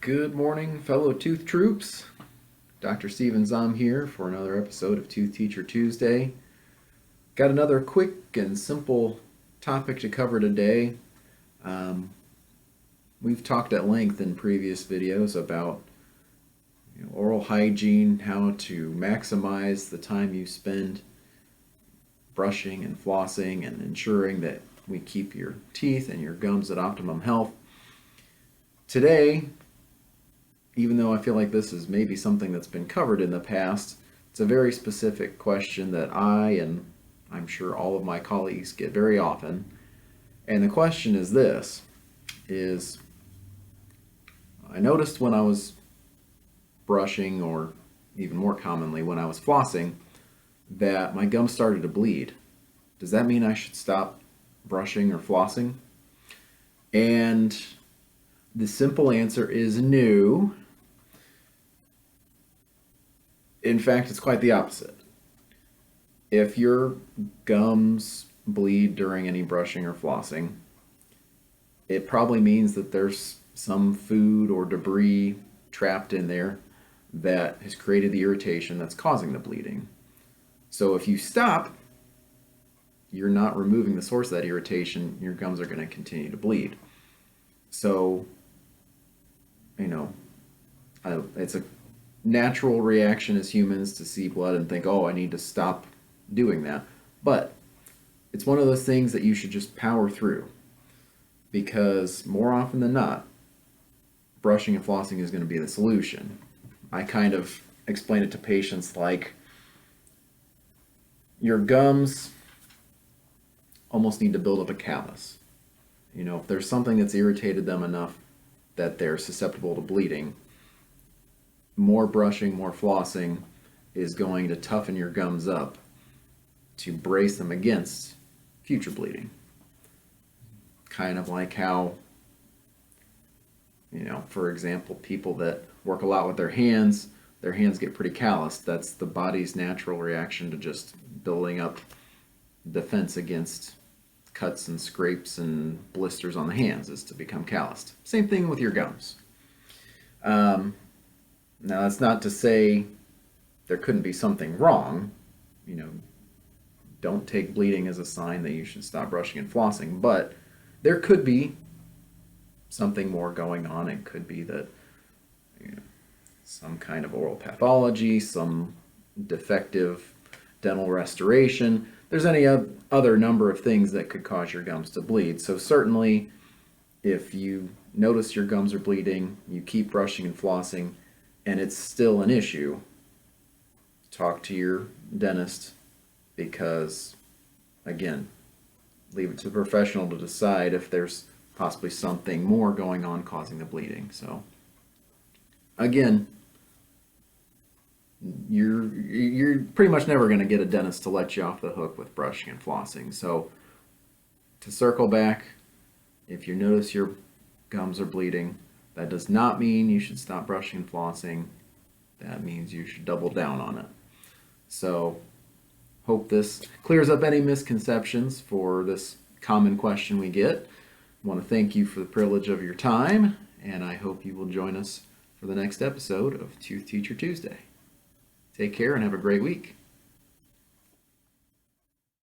Good morning, fellow tooth troops. Dr. Stevens, I'm here for another episode of Tooth Teacher Tuesday. Got another quick and simple topic to cover today. We've talked at length in previous videos about oral hygiene, how to maximize the time you spend brushing and flossing and ensuring that we keep your teeth and your gums at optimum health. Today, even though I feel like this is maybe something that's been covered in the past, it's a very specific question that I and I'm sure all of my colleagues get very often. And the question is this, I noticed when I was brushing, or even more commonly when I was flossing, that my gums started to bleed. Does that mean I should stop brushing or flossing? And the simple answer is no. In fact, it's quite the opposite. If your gums bleed during any brushing or flossing, it probably means that there's some food or debris trapped in there that has created the irritation that's causing the bleeding. So if you stop, you're not removing the source of that irritation, your gums are going to continue to bleed. So, it's a natural reaction as humans to see blood and think, oh, I need to stop doing that. But it's one of those things that you should just power through, because more often than not, brushing and flossing is going to be the solution. I kind of explain it to patients like your gums almost need to build up a callus. If there's something that's irritated them enough that they're susceptible to bleeding, more brushing, more flossing is going to toughen your gums up to brace them against future bleeding. Kind of like how, for example, people that work a lot with their hands get pretty calloused. That's the body's natural reaction to just building up defense against cuts and scrapes and blisters on the hands, is to become calloused. Same thing with your gums. Now, that's not to say there couldn't be something wrong. Don't take bleeding as a sign that you should stop brushing and flossing, but there could be something more going on. It could be that some kind of oral pathology, some defective dental restoration. There's any other number of things that could cause your gums to bleed. So certainly, if you notice your gums are bleeding, you keep brushing and flossing, and it's still an issue, talk to your dentist, because, again, leave it to the professional to decide if there's possibly something more going on causing the bleeding. So, again, you're pretty much never going to get a dentist to let you off the hook with brushing and flossing. So, to circle back, if you notice your gums are bleeding, that does not mean you should stop brushing and flossing. That means you should double down on it. So, hope this clears up any misconceptions for this common question we get. I want to thank you for the privilege of your time, and I hope you will join us for the next episode of Tooth Teacher Tuesday. Take care and have a great week.